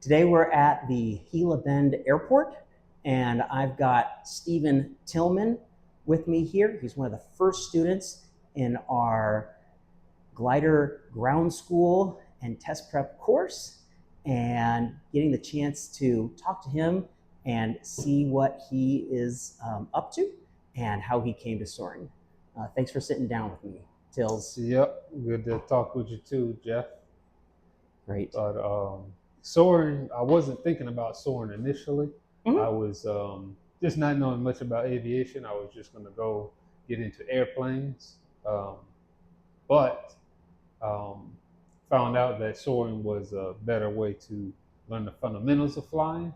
Today we're at the Gila Bend Airport, and I've got Stephen Tillman with me here. He's one of the first students in our glider ground school and test prep course, and getting the chance to talk to him and see what he is up to and how he came to soaring. Thanks for sitting down with me, Tills. Yep, good to talk with you too, Jeff. Great. But soaring, I wasn't thinking about soaring initially. I was just not knowing much about aviation. I was just going to go get into airplanes, but found out that soaring was a better way to learn the fundamentals of flying.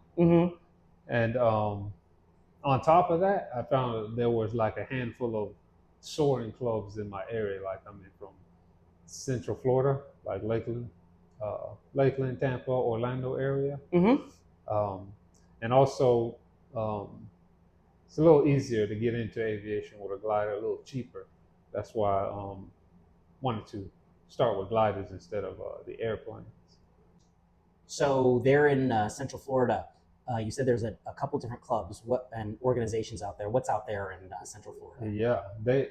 And on top of that, I found that there was like a handful of soaring clubs in my area. Like I'm from Central Florida, like Lakeland, Tampa, Orlando area. And also, it's a little easier to get into aviation with a glider, a little cheaper. That's why I wanted to start with gliders instead of the airplanes. So they're in Central Florida. You said there's a couple different clubs and organizations out there. What's out there in Central Florida? Yeah,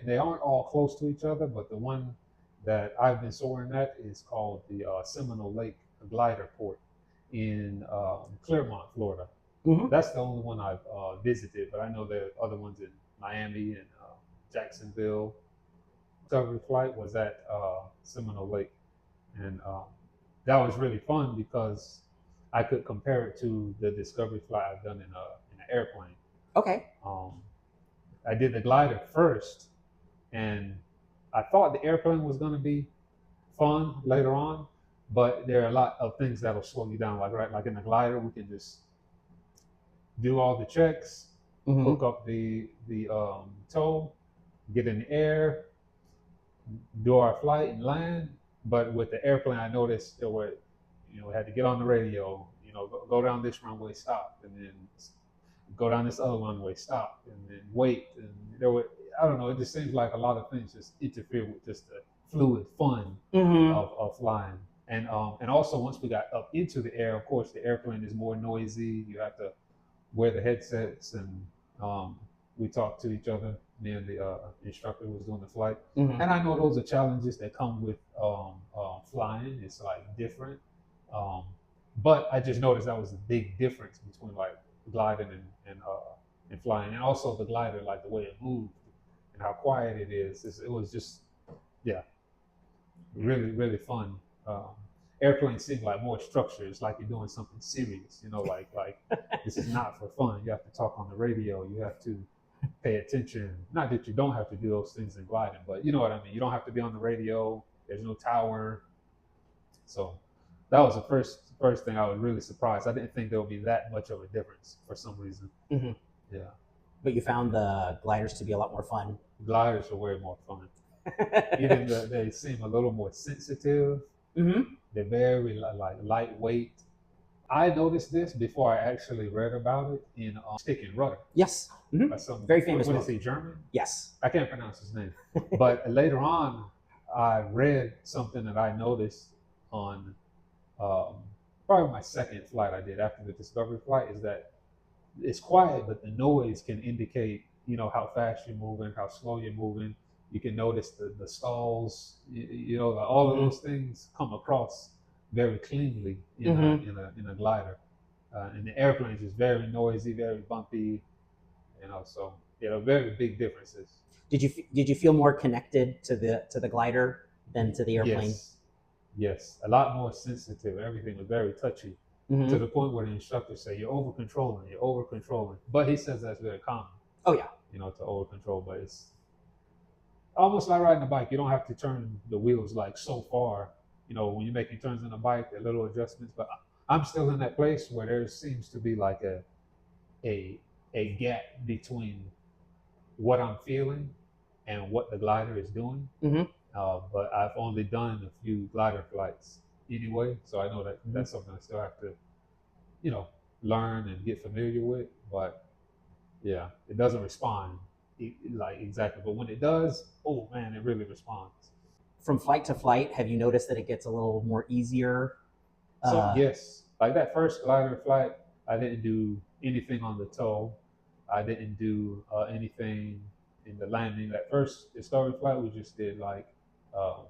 they aren't all close to each other, but the one that I've been soaring at is called the Seminole Lake Glider Port in Clermont, Florida. That's the only one I've visited, but I know there are other ones in Miami and Jacksonville. Discovery flight was at Seminole Lake, and that was really fun because I could compare it to the discovery flight I've done in an airplane. Okay. I did the glider first, and I thought the airplane was going to be fun later on, but there are a lot of things that'll slow you down. Like in the glider, we can just do all the checks, hook up the tow, get in the air, do our flight and land. But with the airplane, I noticed there were, we had to get on the radio, go down this runway, stop, and then go down this other runway, stop, and then wait. And there were, I don't know, it just seems like a lot of things just interfere with just the fluid fun of flying. And also once we got up into the air, of course, the airplane is more noisy. You have to wear the headsets, and we talked to each other. Me and the instructor who was doing the flight. And I know those are challenges that come with flying. It's like different. But I just noticed that was a big difference between like gliding and flying. And also the glider, like the way it moved and how quiet it is. It was just, really, really fun. Airplanes seem like more structured. It's like you're doing something serious, like this is not for fun. You have to talk on the radio. You have to pay attention. Not that you don't have to do those things in gliding, but you know what I mean. You don't have to be on the radio. There's no tower. So that was the first thing I was really surprised. I didn't think there would be that much of a difference for some reason. Yeah. But you found the gliders to be a lot more fun. Gliders are way more fun. Even they seem a little more sensitive. They're very like lightweight. I noticed this before I actually read about it in Stick and Rudder. Yes. By some Very famous What book. is he, German? Yes. I can't pronounce his name. But later on, I read something that I noticed on probably my second flight I did after the Discovery flight, is that it's quiet, but the noise can indicate, how fast you're moving, how slow you're moving. You can notice the stalls, all of those things come across very cleanly in a glider. And the airplane is just very noisy, very bumpy, so very big differences. Did you feel more connected to the glider than to the airplane? Yes, a lot more sensitive. Everything was very touchy, to the point where the instructors say you're over controlling. But he says that's very common. Oh yeah. To over control, but it's almost like riding a bike. You don't have to turn the wheels like so far. When you're making turns on a bike, there are little adjustments. But I'm still in that place where there seems to be like a gap between what I'm feeling and what the glider is doing. But I've only done a few glider flights anyway, so I know that that's something I still have to, learn and get familiar with. But yeah, it doesn't respond like exactly. But when it does, oh man, it really responds. From flight to flight, have you noticed that it gets a little more easier? So yes, Like that first glider flight, I didn't do anything on the toe. I didn't do anything in the landing. That first discovery flight, we just did like um,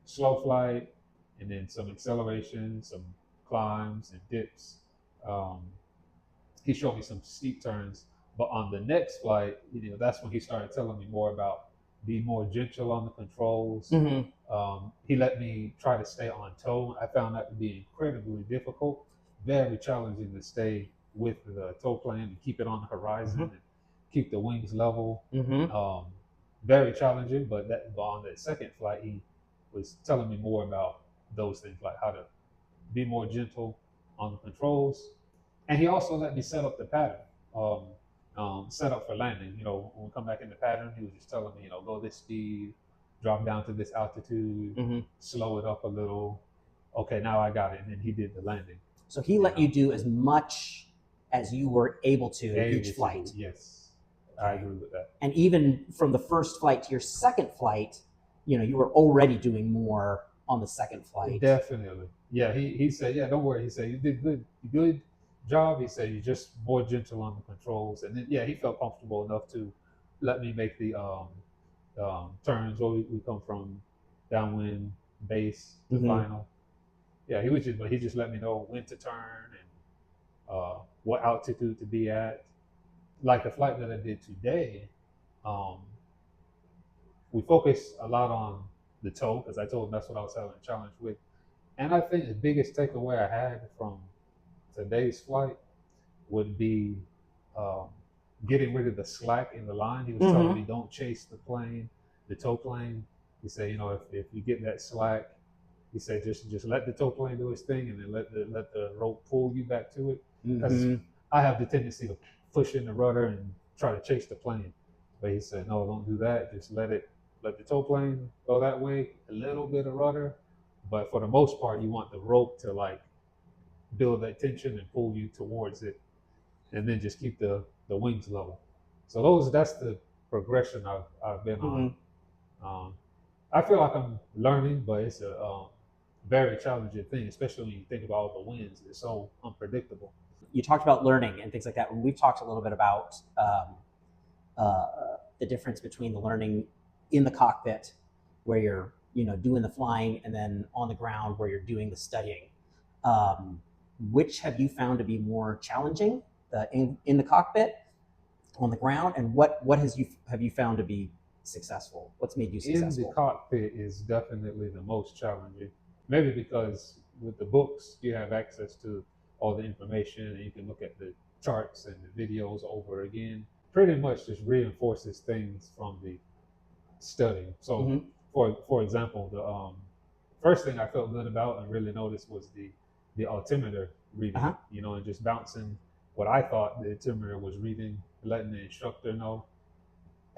slow flight, and then some acceleration, some climbs and dips. Um, he showed me some steep turns, but on the next flight, that's when he started telling me more about be more gentle on the controls. Mm-hmm. He let me try to stay on toe. I found that to be incredibly difficult, very challenging to stay with the toe plane and keep it on the horizon Mm-hmm. and keep the wings level. Mm-hmm. Very challenging, but on the second flight, he was telling me more about those things, like how to be more gentle on the controls. And he also let me set up the pattern, set up for landing. When we come back in the pattern, he was just telling me, go this speed, drop down to this altitude, Mm-hmm. slow it up a little. Okay, now I got it. And then he did the landing. So he let you do as much as you were able to each flight. Yes, okay. I agree with that. And even from the first flight to your second flight, you were already doing more on the second flight. Definitely. Yeah, he said, yeah, don't worry. He said, you did good job. He said, you're just more gentle on the controls. And then, yeah, he felt comfortable enough to let me make the turns where we come from downwind base to final. Yeah, he just let me know when to turn and what altitude to be at. Like the flight that I did today, we focused a lot on the toe because I told him that's what I was having a challenge with. And I think the biggest takeaway I had from today's flight would be um, getting rid of the slack in the line. He was telling me don't chase the plane, the toe plane. He said, if you get that slack, he said just let the toe plane do its thing and then let the rope pull you back to it. Because I have the tendency to push in the rudder and try to chase the plane. But he said, no, don't do that. Just let the toe plane go that way, a little bit of rudder. But for the most part, you want the rope to like build that tension and pull you towards it, and then just keep the wings level. So that's the progression I've been on. I feel like I'm learning, but it's a very challenging thing, especially when you think about all the winds. It's so unpredictable. You talked about learning and things like that. We've talked a little bit about the difference between the learning in the cockpit, where you're doing the flying, and then on the ground where you're doing the studying. Which have you found to be more challenging, in the cockpit, on the ground, and what have you found to be successful? What's made you successful? In the cockpit is definitely the most challenging. Maybe because with the books you have access to all the information and you can look at the charts and the videos over again. Pretty much just reinforces things from the study. So for example, the first thing I felt good about and really noticed was the altimeter reading, and just bouncing what I thought the altimeter was reading, letting the instructor know,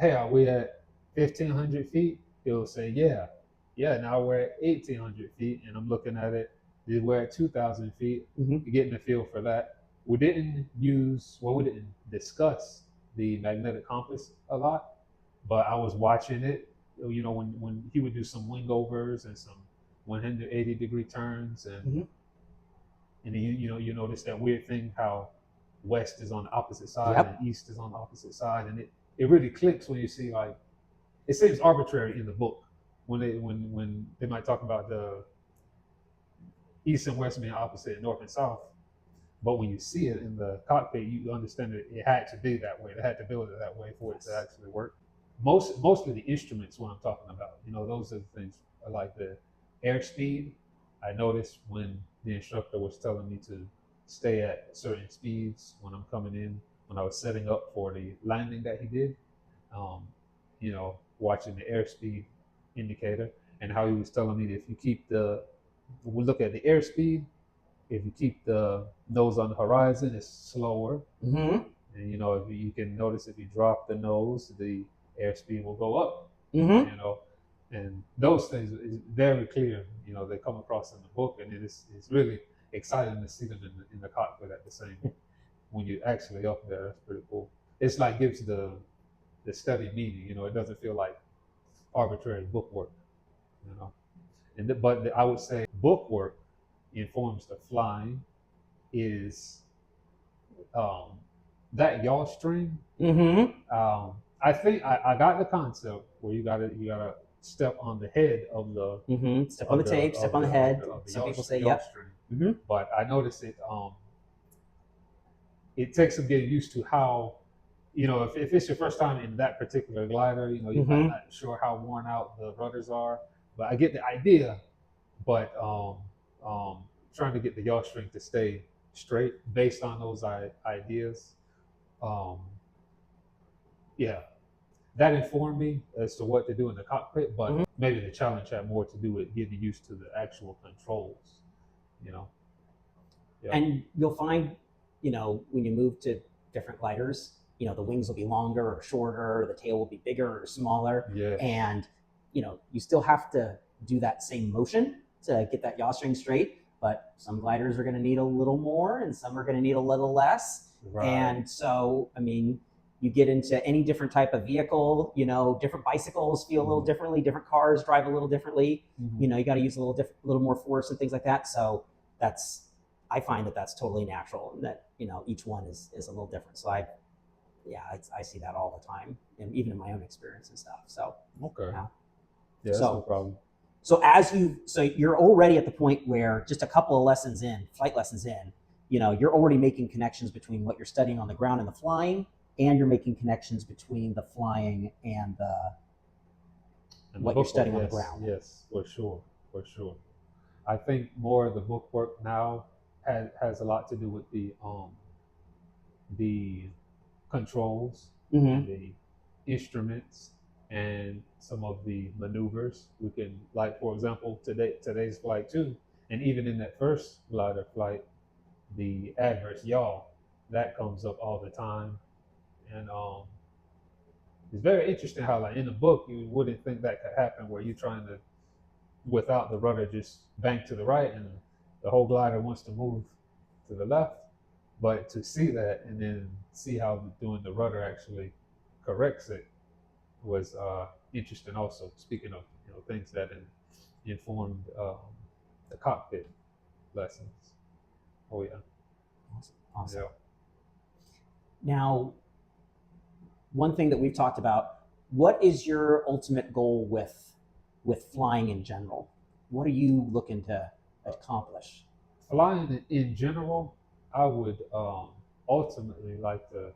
hey, are we at 1,500 feet? He'll say, yeah. Now we're at 1,800 feet, and I'm looking at it. We're at 2,000 feet. You're getting a feel for that. We didn't discuss the magnetic compass a lot, but I was watching it. When he would do some wing overs and some 180-degree turns, and you notice that weird thing how west is on the opposite side and east is on the opposite side, and it really clicks when you see, like, it seems arbitrary in the book when they might talk about the east and west being opposite and north and south, but when you see it in the cockpit, you understand that it had to be that way. They had to build it that way for it to actually work. Mostly the instruments, what I'm talking about, those are the things like the airspeed. I noticed when the instructor was telling me to stay at certain speeds when I'm coming in, when I was setting up for the landing that he did, watching the airspeed indicator, and how he was telling me that if you keep we look at the airspeed, if you keep the nose on the horizon, it's slower. And if you can notice, if you drop the nose, the airspeed will go up. And those things is very clear. They come across in the book, and it's really exciting to see them in the cockpit at the same. When you're actually up there, that's pretty cool. It's like gives the study meaning. It doesn't feel like arbitrary book work. But I would say book work, informs the flying is that yaw string. I think I got the concept where you gotta step on the head of the Step on the tape, step on the head. Some people say, yaw yep. string. But I noticed it takes some getting used to how, if it's your first time in that particular glider, you're not sure how worn out the rudders are. But I get the idea. But trying to get the yaw string to stay straight based on those ideas, um, yeah, that informed me as to what to do in the cockpit. But maybe the challenge had more to do with getting used to the actual controls. Yeah. And you'll find, when you move to different gliders, the wings will be longer or shorter, the tail will be bigger or smaller. Yes. And, you still have to do that same motion to get that yaw string straight, but some gliders are going to need a little more and some are going to need a little less. Right. And so, you get into any different type of vehicle, different bicycles feel a little differently, different cars drive a little differently. You got to use a little more force and things like that. So I find that that's totally natural, and that each one is a little different. So I see that all the time, and even in my own experience and stuff. So okay, yeah, that's no problem. So you're already at the point where just a couple of flight lessons in, you're already making connections between what you're studying on the ground and the flying, and you're making connections between the flying and what you're studying on the ground. Yes, for sure. I think more of the book work now has a lot to do with the controls, and the instruments, and some of the maneuvers. We can, like, for example, today's flight too, and even in that first glider flight, the adverse yaw, that comes up all the time. And it's very interesting how, like, in the book, you wouldn't think that could happen, where you're trying to, without the rudder, just bank to the right and the whole glider wants to move to the left. But to see that and then see how doing the rudder actually corrects it was interesting also. Speaking of things that informed the cockpit lessons. Oh yeah. Awesome. Yeah. Now, one thing that we've talked about, what is your ultimate goal with flying in general? What are you looking to accomplish? Flying in general, I would ultimately like to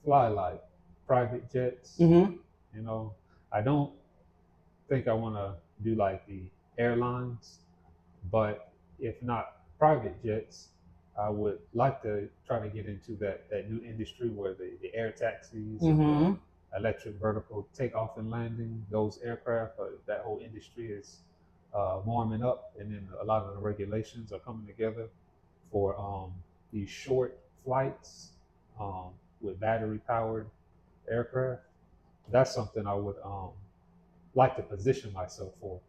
fly like private jets. I don't think I want to do like the airlines, but if not private jets, I would like to try to get into that new industry where the air taxis, and electric vertical takeoff and landing, those aircraft, that whole industry is warming up, and then a lot of the regulations are coming together for these short flights with battery powered aircraft. That's something I would like to position myself for.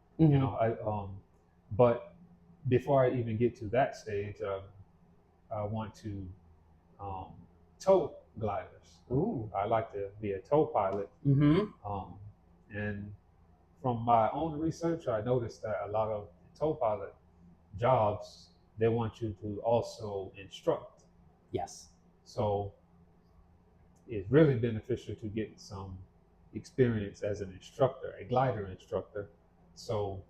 But before I even get to that stage, I want to tow gliders. Ooh. I like to be a tow pilot. And from my own research, I noticed that a lot of tow pilot jobs, they want you to also instruct. Yes. So it's really beneficial to get some experience as an instructor, a glider instructor. So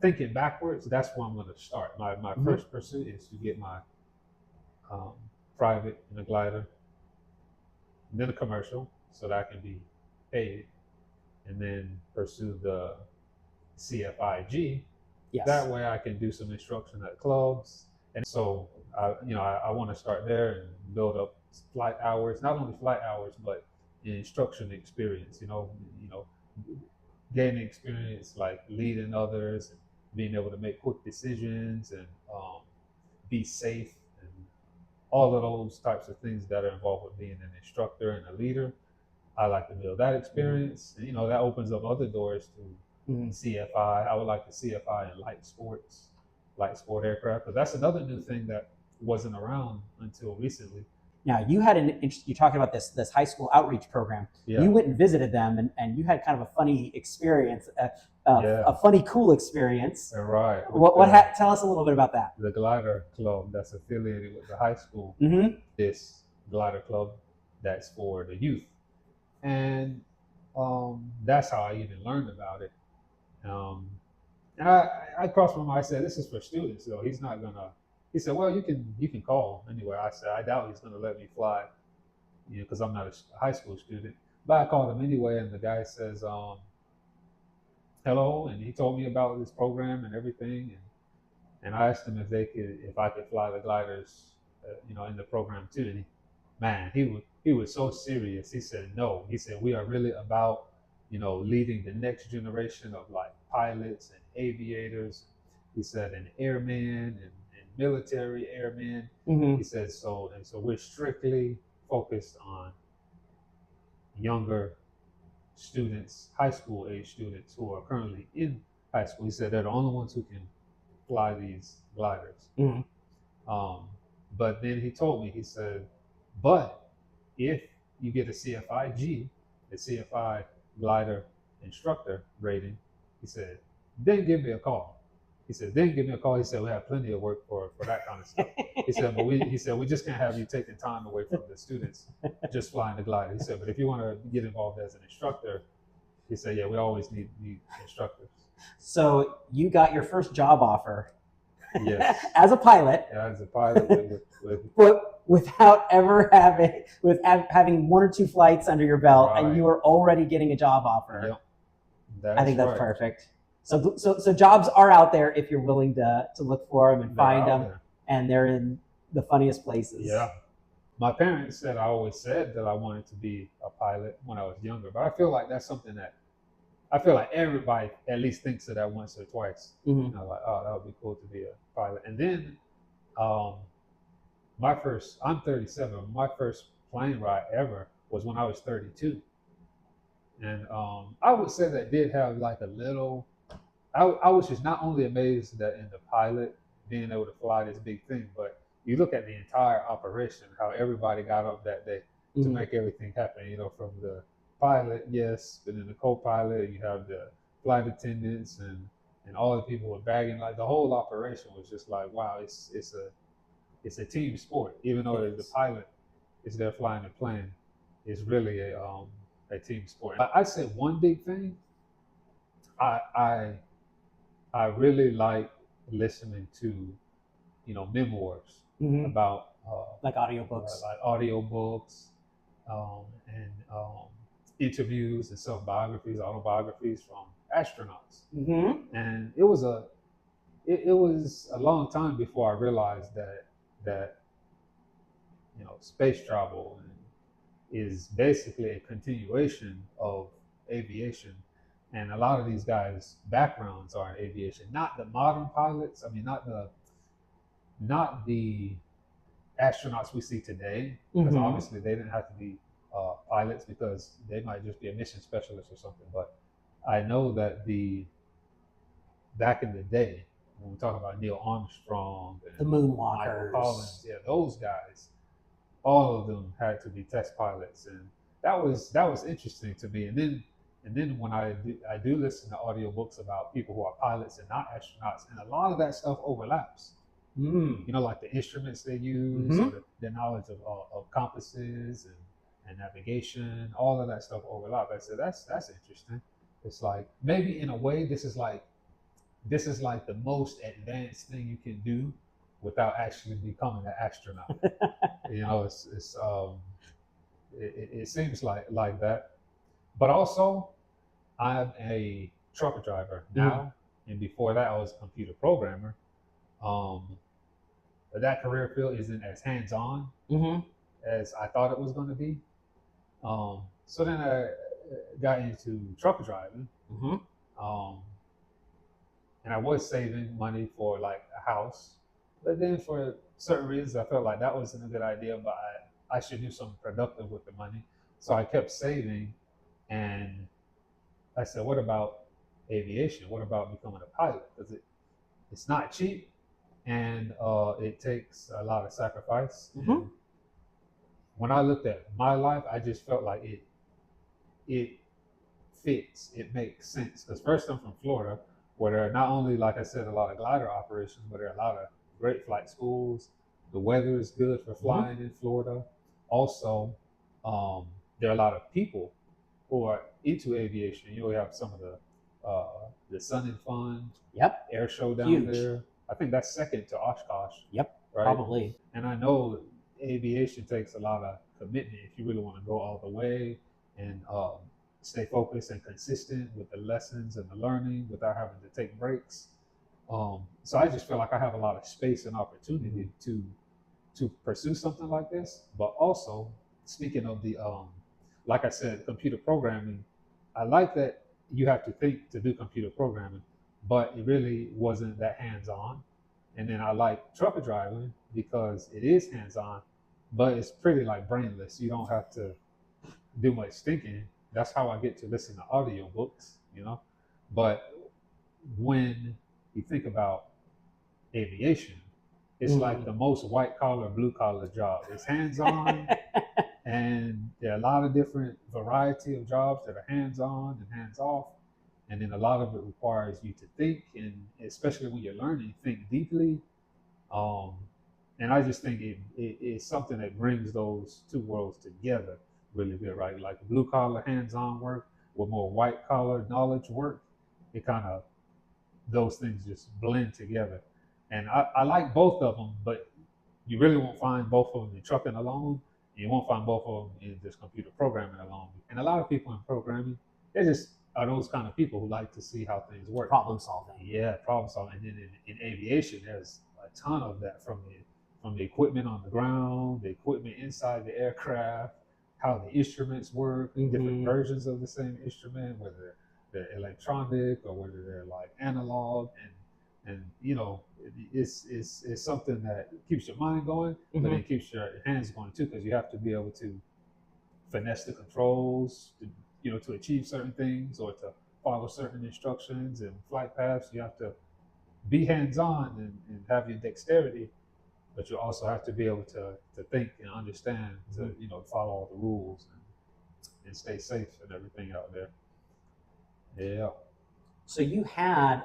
thinking backwards, that's where I'm going to start. My first pursuit is to get my private in a glider, and then a commercial, so that I can be paid, and then pursue the CFIG. Yes. That way I can do some instruction at clubs. And so I want to start there and build up flight hours, not only flight hours, but instruction experience, gaining experience like leading others and being able to make quick decisions and be safe, and all of those types of things that are involved with being an instructor and a leader. I like to build that experience, and that opens up other doors to CFI. I would like to CFI in light sport aircraft, but that's another new thing that wasn't around until recently. Now you had you're talking about this high school outreach program. Yeah. You went and visited them, and you had kind of a funny experience, Yeah. a funny, cool experience. Right. Tell us a little bit about that. The glider club that's affiliated with the high school. Mm-hmm. This glider club that's for the youth, and that's how I even learned about it. And I crossed my mind. I said, "This is for students, though. He's not gonna." He said, "Well, you can call anyway." I said, "I doubt he's gonna let me fly, because I'm not a high school student." But I called him anyway, and the guy says, "Hello," and he told me about this program and everything, and I asked him if I could fly the gliders, in the program too. And he was so serious. He said, "No." He said, "We are really about, leading the next generation of like pilots and aviators." He said, "And airmen and military airmen." Mm-hmm. He said, so we're strictly focused on younger students, high school age students who are currently in high school. He said they're the only ones who can fly these gliders. Mm-hmm. But then he told me, he said, but if you get a CFIG, the CFI glider instructor rating, he said, then give me a call. He said, then give me a call. He said, we have plenty of work for that kind of stuff. He said, but we just can't have you taking time away from the students just flying the glider. He said, but if you want to get involved as an instructor, he said, yeah, we always need instructors. So you got your first job offer. Yes. As a pilot. Yeah, as a pilot but without ever having one or two flights under your belt, right. And you were already getting a job offer. Yep. I think that's perfect. So jobs are out there if you're willing to look for them and find them, and they're in the funniest places. Yeah. My parents said I always said that I wanted to be a pilot when I was younger, but I feel like that's something that everybody at least thinks of that once or twice. Mm-hmm. Like, oh, that would be cool to be a pilot. And then I'm 37. My first plane ride ever was when I was 32. And I would say that did have like a little, I was just not only amazed that in the pilot being able to fly this big thing, but you look at the entire operation, how everybody got up that day to make everything happen, from the pilot, yes, but then the co-pilot, you have the flight attendants and all the people with bagging. Like the whole operation was just like, wow, it's a team sport. Even though the pilot is there flying the plane, it's really a team sport. I'd say one big thing, I really like listening to memoirs about like audiobooks, and interviews and self-biographies, autobiographies from astronauts. Mm-hmm. And it was a long time before I realized that space travel is basically a continuation of aviation. And a lot of these guys' backgrounds are in aviation, not the modern pilots. I mean, not the astronauts we see today, because obviously they didn't have to be pilots, because they might just be a mission specialist or something. But I know that back in the day, when we talk about Neil Armstrong and the moonwalkers, Michael Collins, those guys, all of them had to be test pilots, and that was interesting to me. And then when I do listen to audiobooks about people who are pilots and not astronauts, and a lot of that stuff overlaps. Like the instruments they use, or the knowledge of compasses and navigation, all of that stuff overlap. I said that's interesting. It's like maybe in a way this is like the most advanced thing you can do without actually becoming an astronaut. It seems like that. But also, I'm a truck driver now, and before that, I was a computer programmer. That career field isn't as hands-on as I thought it was going to be. So then I got into truck driving, and I was saving money for like a house, but then for certain reasons, I felt like that wasn't a good idea. But I should do something productive with the money, so I kept saving, and I said, "What about aviation? What about becoming a pilot? Because it's not cheap, and it takes a lot of sacrifice. when I looked at my life, I just felt like it fits, it makes sense. Because first, I'm from Florida, where there are not only, like I said, a lot of glider operations, but there are a lot of great flight schools. The weather is good for flying in Florida. Also, there are a lot of people who are into aviation. You know, we have some of the Sun and Fun Yep. air show down Huge. there. I think that's second to Oshkosh. Yep. Right. Probably. And I know aviation takes a lot of commitment if you really want to go all the way and stay focused and consistent with the lessons and the learning without having to take breaks. So I just feel like I have a lot of space and opportunity to pursue something like this. But also, speaking of the like I said, computer programming, I like that you have to think to do computer programming, but it really wasn't that hands-on. And then I like trucker driving because it is hands-on, but it's pretty like brainless. You don't have to do much thinking. That's how I get to listen to audiobooks, you know. But when you think about aviation, it's like the most white collar, blue collar job. It's hands on, and there are a lot of different variety of jobs that are hands on and hands off. And then a lot of it requires you to think, and especially when you're learning, think deeply. Um, and I just think it's something that brings those two worlds together really good, right? Like blue collar hands on work with more white collar knowledge work. It kind of, those things just blend together. And I like both of them, but you really won't find both of them in trucking alone. And you won't find both of them in just computer programming alone. And a lot of people in programming, they just are those kind of people who like to see how things work. Problem solving. Yeah, problem solving. And then in aviation, there's a ton of that from the equipment on the ground, the equipment inside the aircraft, how the instruments work, different versions of the same instrument, whether they're electronic or whether they're like analog, and you know, it's something that keeps your mind going, but it keeps your hands going too, because you have to be able to finesse the controls, to, you know, to achieve certain things or to follow certain instructions and flight paths. You have to be hands-on and have your dexterity, but you also have to be able to think and understand, to, you know, follow all the rules and stay safe and everything out there. Yeah. So you had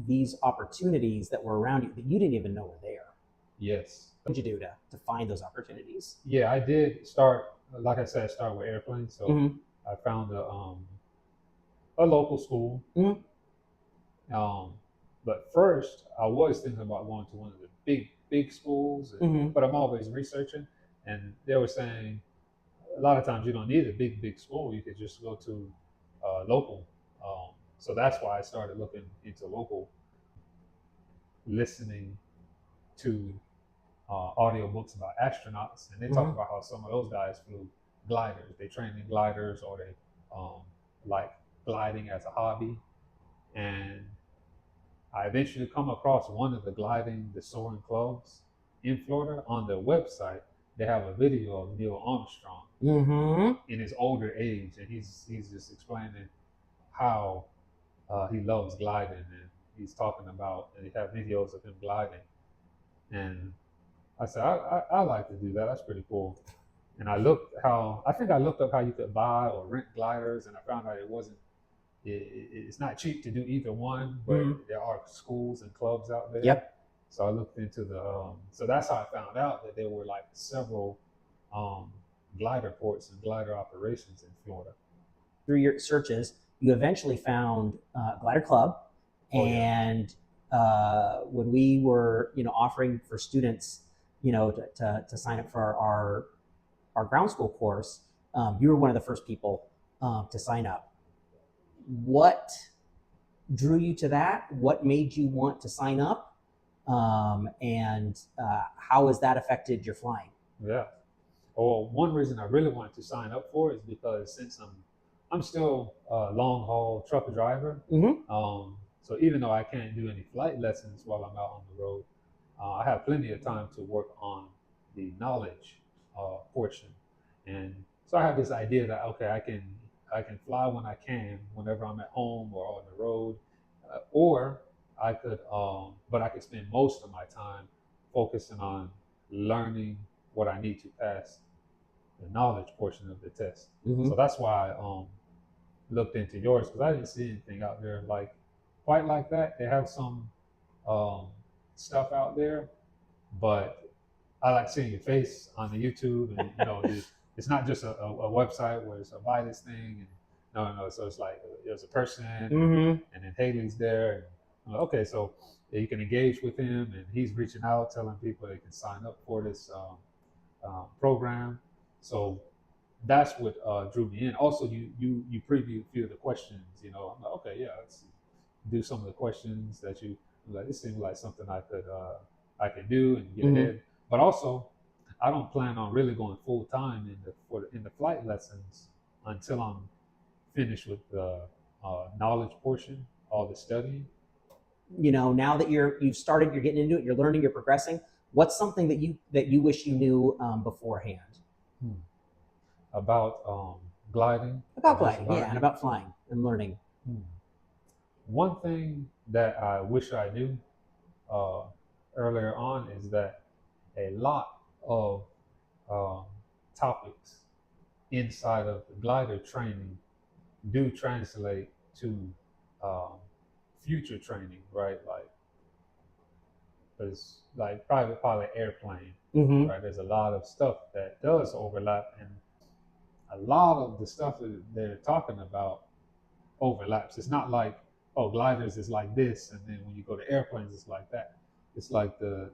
these opportunities that were around you that you didn't even know were there. Yes. What did you do to find those opportunities? Yeah, I did start, like I said, start with airplanes. So I found a local school. But first, I was thinking about going to one of the big schools, but I'm always researching, and they were saying a lot of times you don't need a big school. You could just go to local. So that's why I started looking into local, listening to audiobooks about astronauts, and they talk about how some of those guys flew gliders. They trained in gliders, or they like gliding as a hobby. And I eventually come across one of the soaring clubs in Florida. On their website, they have a video of Neil Armstrong in his older age, and he's just explaining how he loves gliding, and he's talking about, and they have videos of him gliding. And I said, I like to do that. That's pretty cool. And I think I looked up how you could buy or rent gliders, and I found out it's not cheap to do either one, but there are schools and clubs out there. Yep. So I looked into so that's how I found out that there were like several glider ports and glider operations in Florida. Through your searches, you eventually found Glider Club, and when we were, offering for students, to sign up for our ground school course, you were one of the first people to sign up. What drew you to that? What made you want to sign up? And how has that affected your flying? Yeah. Well, one reason I really wanted to sign up for it is because since I'm still a long haul truck driver, so even though I can't do any flight lessons while I'm out on the road, I have plenty of time to work on the knowledge portion. And so I have this idea that okay, I can fly when I can, whenever I'm at home or on the road, or I could, but I could spend most of my time focusing on learning what I need to pass knowledge portion of the test. Mm-hmm. So that's why I looked into yours, because I didn't see anything out there like quite like that. They have some um, stuff out there, but I like seeing your face on the YouTube, and it's not just a website where it's a buy this thing, and no. So it's like there's a person, Mm-hmm. and then Haley's there, and I'm like, okay, so you can engage with him, and he's reaching out, telling people they can sign up for this program. So that's what drew me in. Also, you previewed a few of the questions. I'm like, okay, yeah, let's do some of the questions that you like. This seems like something I could do and get ahead. But also, I don't plan on really going full time in the flight lessons until I'm finished with the knowledge portion, all the studying. Now that you've started, you're getting into it, you're learning, you're progressing. What's something that you wish you knew beforehand? About gliding. About gliding, yeah, and about flying and learning. One thing that I wish I knew earlier on is that a lot of topics inside of the glider training do translate to um, future training, right? Like, there's like private pilot airplane, right? There's a lot of stuff that does overlap, and a lot of the stuff that they're talking about overlaps. It's not like, oh, gliders is like this, and then when you go to airplanes, it's like that. It's like the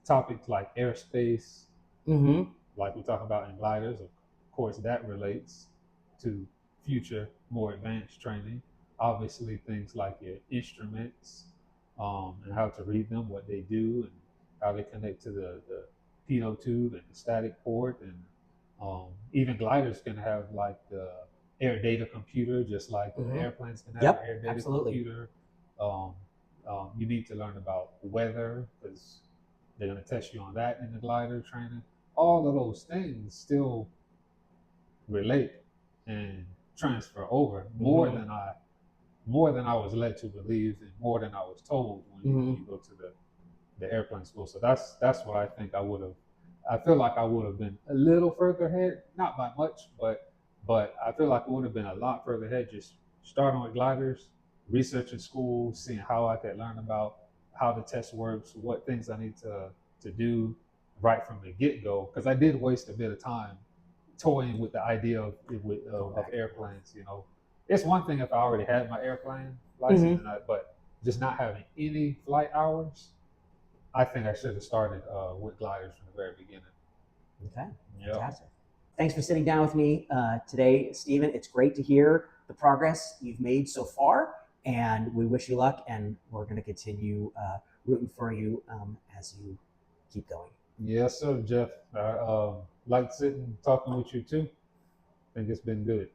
topics like airspace, like we talk about in gliders. Of course, that relates to future, more advanced training. Obviously, things like your instruments and how to read them, what they do, and how they connect to the pitot tube and the static port, and even gliders can have like the air data computer, just like the airplanes can have an air data computer. Um, you need to learn about weather, because they're going to test you on that in the glider training. All of those things still relate and transfer over more than I was led to believe, and more than I was told when you go to the airplane school. So that's what I think I would have. I feel like I would have been a little further ahead, not by much, but I feel like I would have been a lot further ahead, just starting with gliders, researching school, seeing how I could learn about how the test works, what things I need to do right from the get-go, because I did waste a bit of time toying with the idea of airplanes. It's one thing if I already had my airplane license, but just not having any flight hours, I think I should have started with gliders from the very beginning. Okay, fantastic. Thanks for sitting down with me today, Stephen. It's great to hear the progress you've made so far, and we wish you luck, and we're going to continue rooting for you as you keep going. Yes, sir, Jeff. I like sitting talking with you too. I think it's been good.